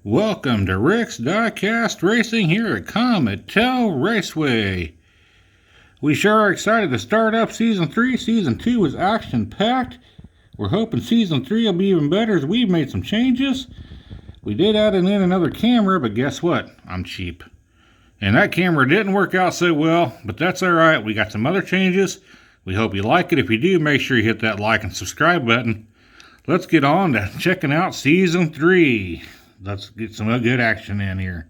Welcome to Rick's Diecast Racing here at Comet Raceway. We sure are excited to start up Season 3. Season 2 was action-packed. We're hoping Season 3 will be even better as we've made some changes. We did add in another camera, but guess what? I'm cheap. And that camera didn't work out so well, but that's alright. We got some other changes. We hope you like it. If you do, make sure you hit that like and subscribe button. Let's get on to checking out Season 3. Let's get some good action in here.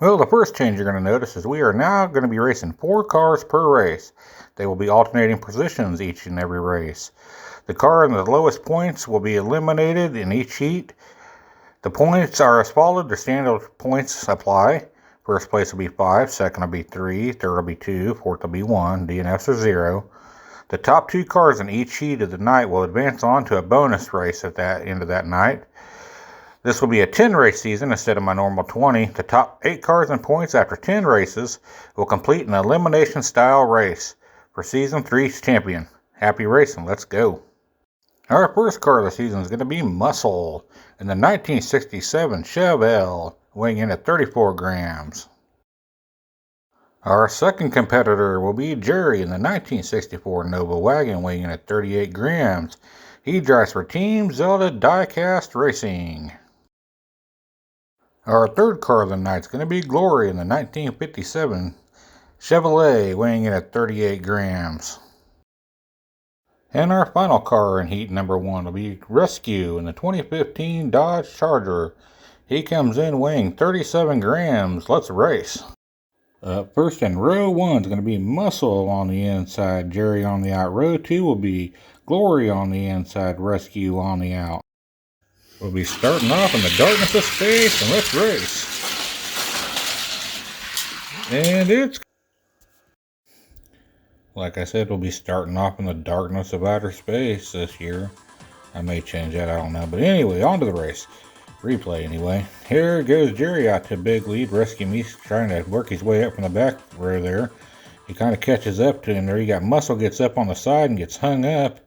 Well, the first change you're going to notice is we are now going to be racing 4 cars per race. They will be alternating positions each and every race. The car in the lowest points will be eliminated in each heat. The points are as followed. The standard points apply. First place will be 5, second will be 3, third will be 2, fourth will be 1, DNFs are 0. The top 2 cars in each heat of the night will advance on to a bonus race at that end of that night. This will be a 10 race season instead of my normal 20. The top 8 cars in points after 10 races will complete an elimination style race for Season 3's champion. Happy racing, let's go. Our first car of the season is going to be Muscle in the 1967 Chevelle, weighing in at 34 grams. Our second competitor will be Jerry in the 1964 Nova wagon, weighing in at 38 grams. He drives for Team Zelda Diecast Racing. Our third car of the night is going to be Glory in the 1957 Chevrolet, weighing in at 38 grams. And our final car in heat number 1 will be Rescue in the 2015 Dodge Charger. He comes in weighing 37 grams. Let's race. First in row 1 is going to be Muscle on the inside, Jerry on the out. Row 2 will be Glory on the inside, Rescue on the out. We'll be starting off in the darkness of space, and let's race. And it's... Like I said, we'll be starting off in the darkness of outer space this year. I may change that, I don't know. But anyway, on to the race. Replay anyway. Here goes Jerry out to a big lead. Rescue Me's trying to work his way up from the back row there. He kind of catches up to him there. You got Muscle gets up on the side and gets hung up.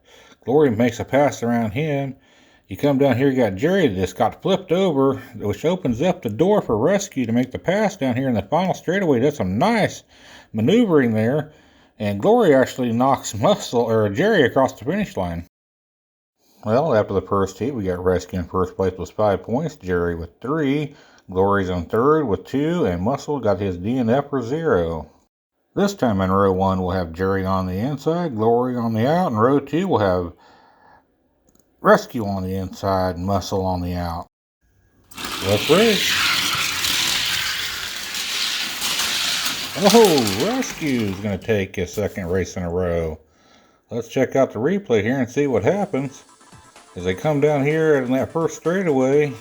Glory makes a pass around him. You come down here, you got Jerry that just got flipped over, which opens up the door for Rescue to make the pass down here in the final straightaway. Does some nice maneuvering there. And Glory actually knocks Jerry across the finish line. Well, after the first heat, we got Rescue in first place with 5 points, Jerry with 3, Glory's on third with 2, and Muscle got his DNF for 0. This time in row 1, we'll have Jerry on the inside, Glory on the out. In row 2, we'll have Rescue on the inside, Muscle on the out. Let's race. Oh, Rescue's going to take his second race in a row. Let's check out the replay here and see what happens. As they come down here in that first straightaway,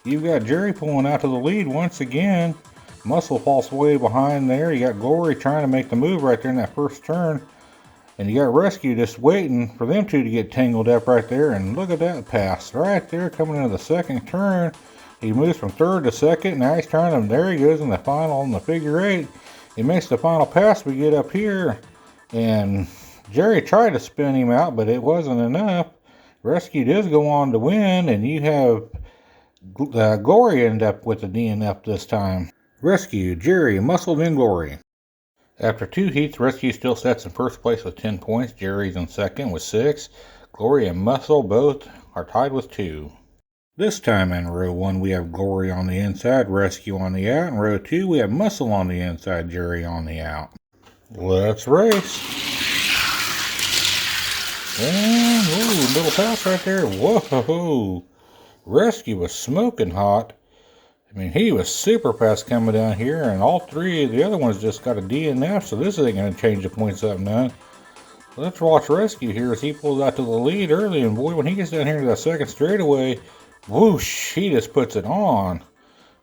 you've got Jerry pulling out to the lead once again. Muscle falls way behind there. You got Glory trying to make the move right there in that first turn. And you got Rescue just waiting for them two to get tangled up right there. And look at that pass right there coming into the second turn. He moves from third to second. Now he's trying to, there he goes in the final on the figure 8. He makes the final pass. We get up here. And Jerry tried to spin him out, but it wasn't enough. Rescue does go on to win. And you have Glory end up with the DNF this time. Rescue, Jerry, Muscle, then Glory. After 2 heats, Rescue still sits in first place with 10 points. Jerry's in second with 6. Glory and Muscle both are tied with 2. This time in row 1, we have Glory on the inside, Rescue on the out. In row 2, we have Muscle on the inside, Jerry on the out. Let's race. And, ooh, little pass right there. Whoa! Rescue was smoking hot. I mean, he was super fast coming down here, and all 3 of the other ones just got a DNF, so this isn't going to change the points up none. Let's watch Rescue here as he pulls out to the lead early, and boy, when he gets down here to that second straightaway, whoosh, he just puts it on.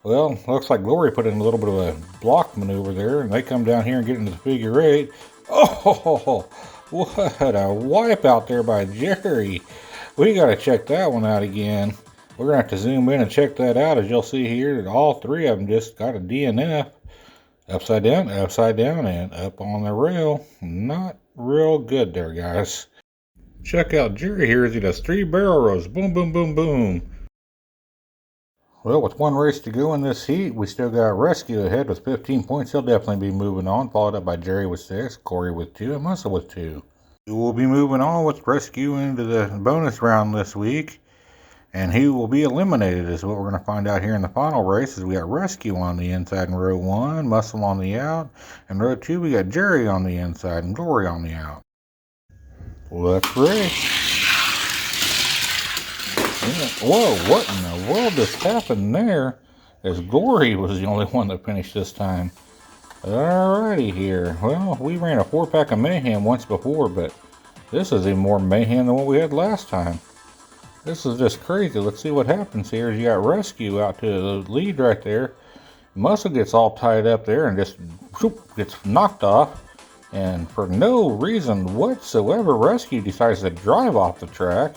Well, looks like Glory put in a little bit of a block maneuver there, and they come down here and get into the figure 8. Oh, what a wipe out there by Jerry. We got to check that one out again. We're going to have to zoom in and check that out. As you'll see here, that all 3 of them just got a DNF. Upside down, and up on the rail. Not real good there, guys. Check out Jerry here as he does 3 barrel rolls. Boom, boom, boom, boom. Well, with one race to go in this heat, we still got Rescue ahead with 15 points. He'll definitely be moving on, followed up by Jerry with 6, Corey with 2, and Muscle with 2. We'll be moving on with Rescue into the bonus round this week, and he will be eliminated is what we're going to find out here in the final race. Is we got Rescue on the inside in row 1, Muscle on the out, and row 2 we got Jerry on the inside and Glory on the out. Let's race. Whoa, what in the world just happened there? As Glory was the only one that finished this time. Alrighty here. Well, we ran a 4-pack of Mayhem once before, but this is even more mayhem than what we had last time. This is just crazy. Let's see what happens here. You got Rescue out to the lead right there. Muscle gets all tied up there and just whoop, gets knocked off. And for no reason whatsoever, Rescue decides to drive off the track.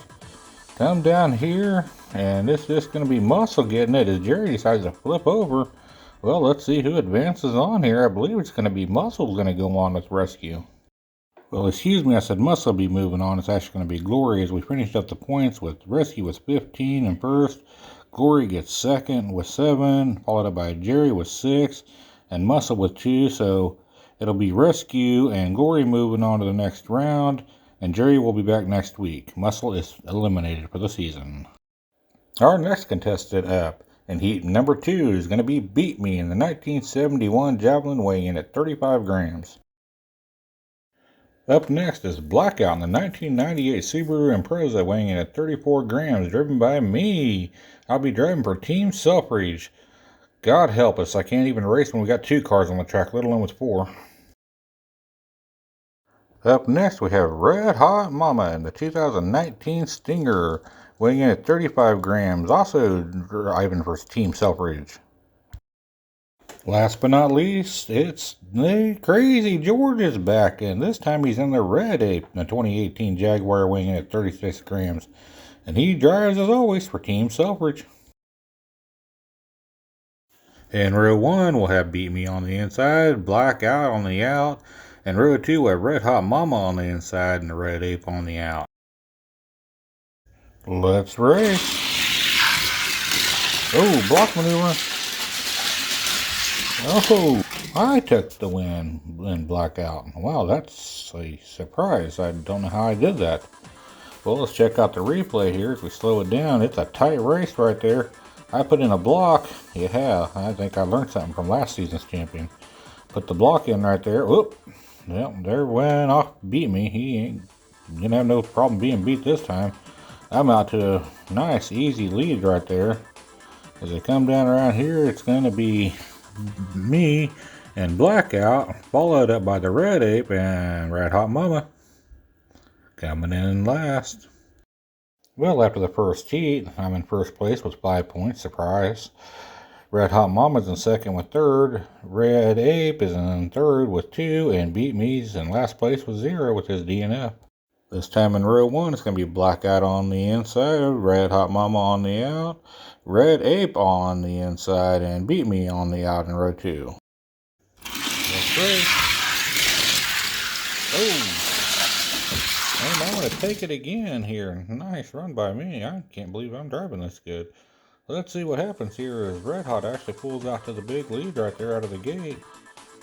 Come down here, and it's just going to be Muscle getting it as Jerry decides to flip over. Well, let's see who advances on here. I believe it's going to be Muscle's going to go on with Rescue. Well, excuse me, I said Muscle be moving on. It's actually going to be Glory as we finished up the points with Rescue with 15 in first. Glory gets second with 7, followed up by Jerry with 6, and Muscle with 2. So it'll be Rescue and Glory moving on to the next round. And Jerry will be back next week. Muscle is eliminated for the season. Our next contestant up in heat number 2 is going to be Beat Me in the 1971 Javelin weighing in at 35 grams. Up next is Blackout in the 1998 Subaru Impreza weighing in at 34 grams, driven by me. I'll be driving for Team Selfridge. God help us, I can't even race when we got 2 cars on the track, let alone with 4. Up next, we have Red Hot Mama in the 2019 Stinger, weighing in at 35 grams, also driving for Team Selfridge. Last but not least, it's the Crazy George is back, and this time he's in the Red Ape, the 2018 Jaguar, weighing in at 36 grams. And he drives, as always, for Team Selfridge. In row 1, we'll have Beat Me on the inside, Blackout on the out. And row 2, we have Red Hot Mama on the inside and the Red Ape on the out. Let's race. Oh, block maneuver. Oh, I took the win in Blackout. Wow, that's a surprise. I don't know how I did that. Well, let's check out the replay here. If we slow it down, it's a tight race right there. I put in a block. Yeah, I think I learned something from last season's champion. Put the block in right there. Whoop. Well, there went off, beat me. He ain't gonna have no problem being beat this time. I'm out to a nice, easy lead right there. As I come down around here, it's gonna be me and Blackout, followed up by the Red Ape and Red Hot Mama coming in last. Well, after the first heat, I'm in first place with 5 points. Surprise. Red Hot Mama's in second with 3rd. Red Ape is in 3rd with 2. And Beat Me's in last place with 0 with his DNF. This time in row 1, it's going to be Blackout on the inside, Red Hot Mama on the out, Red Ape on the inside, and Beat Me on the out in row 2. That's right. Oh, and I'm going to take it again here. Nice run by me. I can't believe I'm driving this good. Let's see what happens here as Red Hot actually pulls out to the big lead right there out of the gate.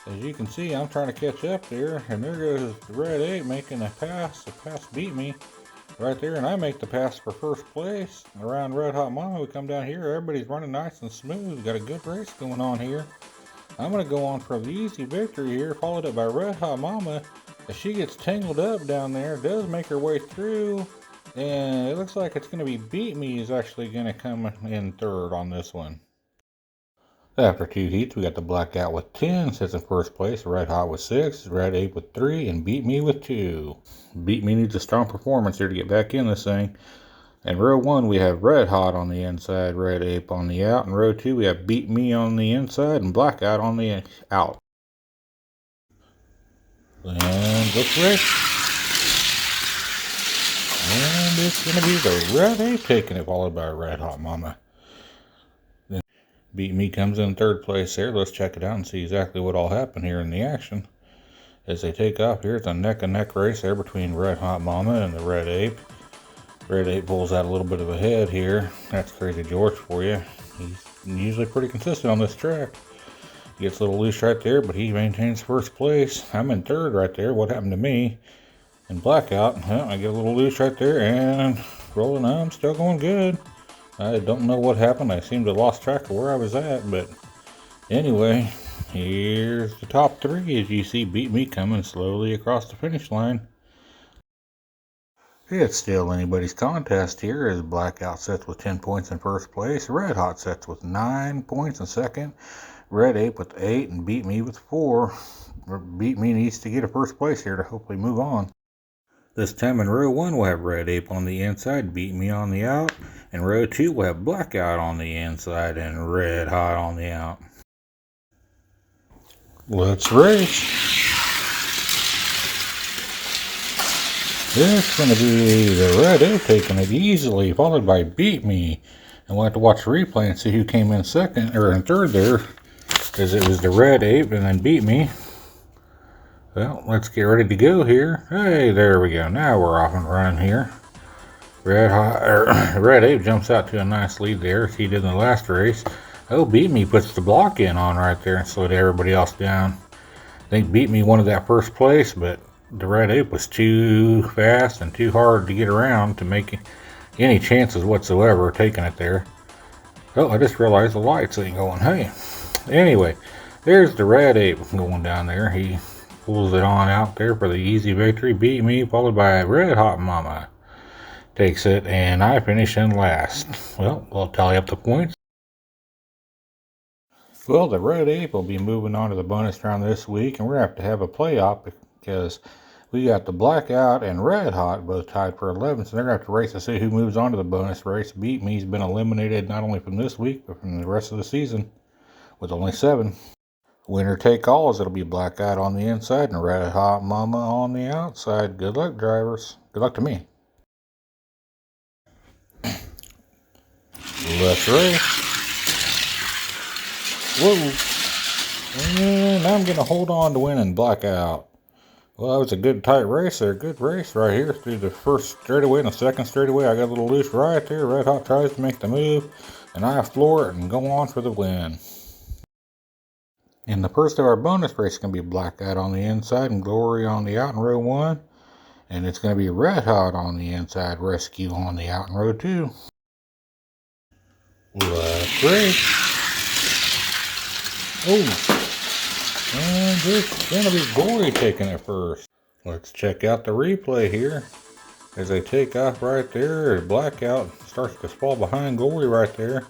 As you can see, I'm trying to catch up there, and there goes the Red 8 making a pass. The pass beat me right there, and I make the pass for first place. Around Red Hot Mama, we come down here. Everybody's running nice and smooth. Got a good race going on here. I'm going to go on for the easy victory here, followed up by Red Hot Mama. As she gets tangled up down there, does make her way through. And it looks like it's going to be Beat Me is actually going to come in 3rd on this one. After 2 heats, we got the Blackout with 10, sits in first place, Red Hot with 6, Red Ape with 3, and Beat Me with 2. Beat Me needs a strong performance here to get back in this thing. In row 1, we have Red Hot on the inside, Red Ape on the out. In row 2, we have Beat Me on the inside and Blackout on the out. And let's race. And it's going to be the Red Ape taking it, followed by Red Hot Mama. Then Beat Me comes in 3rd place there. Let's check it out and see exactly what all happened here in the action. As they take off, here's a neck-and-neck race there between Red Hot Mama and the Red Ape. Red Ape pulls out a little bit of a head here. That's Crazy George for you. He's usually pretty consistent on this track. Gets a little loose right there, but he maintains first place. I'm in third right there. What happened to me? In blackout, well, I get a little loose right there, and rolling on, I'm still going good. I don't know what happened. I seem to have lost track of where I was at, but anyway, here's the top three, as you see, beat me coming slowly across the finish line. It's still anybody's contest here, as Blackout sets with 10 points in first place, Red Hot sets with 9 points in second, Red Ape with 8, and Beat Me with 4. Beat Me needs to get a first place here to hopefully move on. This time in row 1 we'll have Red Ape on the inside, Beat Me on the out. In row 2 we'll have Blackout on the inside and Red Hot on the out. Let's race. It's going to be the Red Ape taking it easily, followed by Beat Me. And we'll have to watch the replay and see who came in second, or in third there, because it was the Red Ape and then Beat Me. Well, let's get ready to go here. Hey, there we go. Now we're off and running here. Red Ape jumps out to a nice lead there, as he did in the last race. Oh, Beat Me puts the block in on right there and slowed everybody else down. I think Beat Me wanted that first place, but the Red Ape was too fast and too hard to get around to make any chances whatsoever of taking it there. Oh, I just realized the lights ain't going. Hey, anyway, there's the Red Ape going down there. He pulls it on out there for the easy victory. Beat Me, followed by Red Hot Mama. Takes it, and I finish in last. Well, we'll tally up the points. Well, the Red Ape will be moving on to the bonus round this week, and we're going to have a playoff because we got the Blackout and Red Hot both tied for 11, so they're going to have to race to see who moves on to the bonus race. Beat Me's been eliminated not only from this week, but from the rest of the season with only 7. Winner take all, as it'll be Blackout on the inside and Red Hot Mama on the outside. Good luck, drivers. Good luck to me. Let's race. Whoa. And I'm going to hold on to winning Blackout. Well, that was a good tight race there. Good race right here through the first straightaway and the second straightaway. I got a little loose right there. Red Hot tries to make the move, and I floor it and go on for the win. And the first of our bonus race is going to be Blackout on the inside and Glory on the out in row 1. And it's going to be Red Hot on the inside, Rescue on the out in row 2. Let's race. Oh, and it's going to be Glory taking it first. Let's check out the replay here. As they take off right there, Blackout starts to fall behind Glory right there.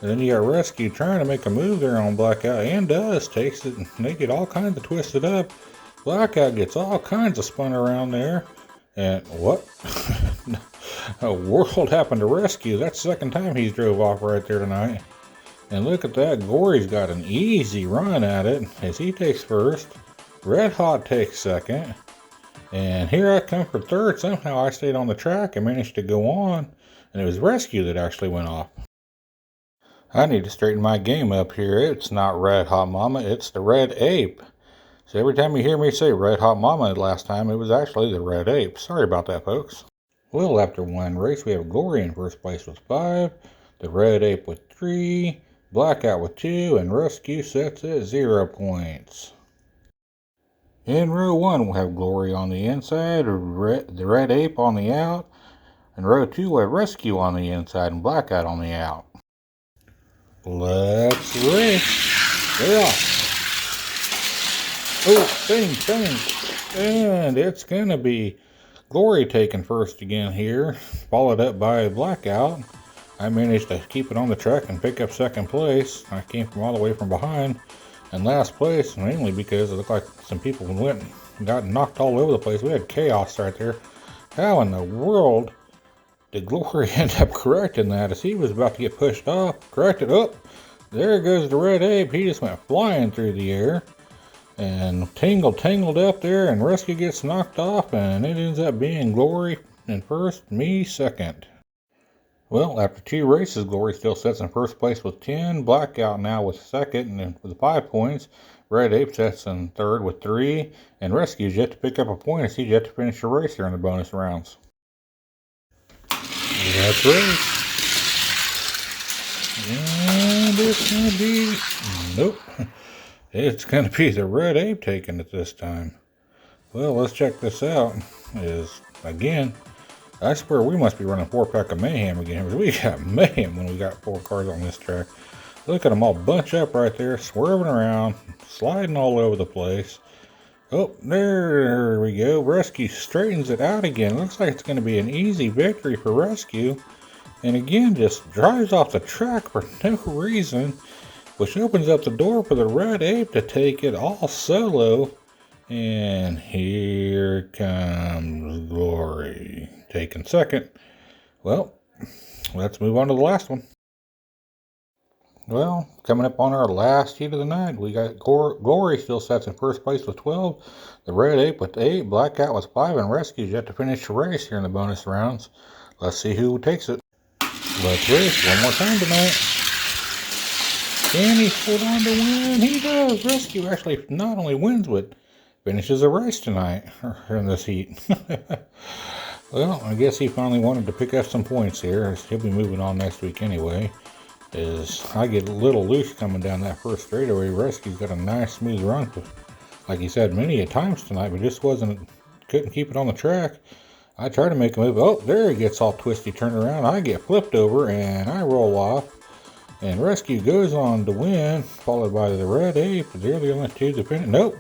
And then you got Rescue trying to make a move there on Blackout, and does. Takes it, and they get all kinds of twisted up. Blackout gets all kinds of spun around there. And what? A world happened to Rescue. That's the second time he's drove off right there tonight. And look at that. Glory's got an easy run at it as he takes first. Red Hot takes second. And here I come for third. Somehow I stayed on the track and managed to go on. And it was Rescue that actually went off. I need to straighten my game up here. It's not Red Hot Mama, it's the Red Ape. So every time you hear me say Red Hot Mama last time, it was actually the Red Ape. Sorry about that, folks. Well, after one race, we have Glory in first place with 5, the Red Ape with 3, Blackout with 2, and Rescue sets at 0 points. In row 1, we'll have Glory on the inside, the Red Ape on the out. In row 2, we'll have Rescue on the inside and Blackout on the out. Let's race. They're off. Oh, bang. And it's going to be Glory taking first again here, followed up by Blackout. I managed to keep it on the track and pick up second place. I came from all the way from behind. And last place, mainly because it looked like some people went and got knocked all over the place. We had chaos right there. How in the world did Glory end up correcting that as he was about to get pushed off? Corrected up. There goes the Red Ape. He just went flying through the air and tangled up there, and Rescue gets knocked off, and it ends up being Glory in first, me second. Well, after 2 races, Glory still sits in first place with 10. Blackout now with second and with 5 points. Red Ape sits in third with 3, and Rescue's yet to pick up a point as he's yet to finish the race here in the bonus rounds. That's right. And it's going to be, nope, it's going to be the red ape taking it this time. Well, let's check this out. Again, I swear we must be running 4-pack of mayhem again, because we got mayhem when we got 4 cars on this track. Look at them all bunch up right there, swerving around, sliding all over the place. Oh, there we go. Rescue straightens it out again. Looks like it's going to be an easy victory for Rescue. And again, just drives off the track for no reason, which opens up the door for the red ape to take it all solo. And here comes Glory, taking second. Well, let's move on to the last one. Well, coming up on our last heat of the night, we got Glory still sets in first place with 12, the Red Ape with 8, Blackout with 5, and Rescue's yet to finish the race here in the bonus rounds. Let's see who takes it. Let's race one more time tonight. Can he hold on to win? He does. Rescue actually not only wins, but finishes the race tonight, in this heat. Well, I guess he finally wanted to pick up some points here. He'll be moving on next week anyway. I get a little loose coming down that first straightaway. Rescue's got a nice smooth run, like he said many a times tonight, but just couldn't keep it on the track. I try to make a move. Oh, there he gets all twisty, turned around. I get flipped over and I roll off. And Rescue goes on to win, followed by the Red Ape. They're the only two to finish. Nope.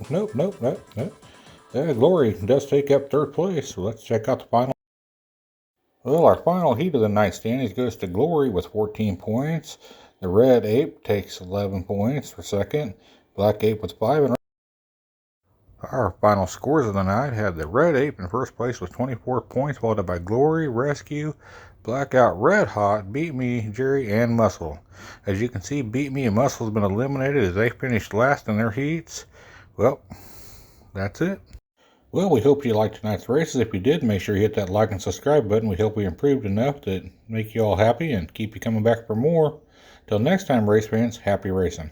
Glory does take up third place. So let's check out the final. Well, our final heat of the night standings goes to Glory with 14 points. The Red Ape takes 11 points for second. Black Ape with 5. And our final scores of the night had the Red Ape in first place with 24 points, followed by Glory, Rescue, Blackout, Red Hot, Beat Me, Jerry, and Muscle. As you can see, Beat Me and Muscle has been eliminated as they finished last in their heats. Well, that's it. Well, we hope you liked tonight's races. If you did, make sure you hit that like and subscribe button. We hope we improved enough to make you all happy and keep you coming back for more. Till next time, race fans, happy racing.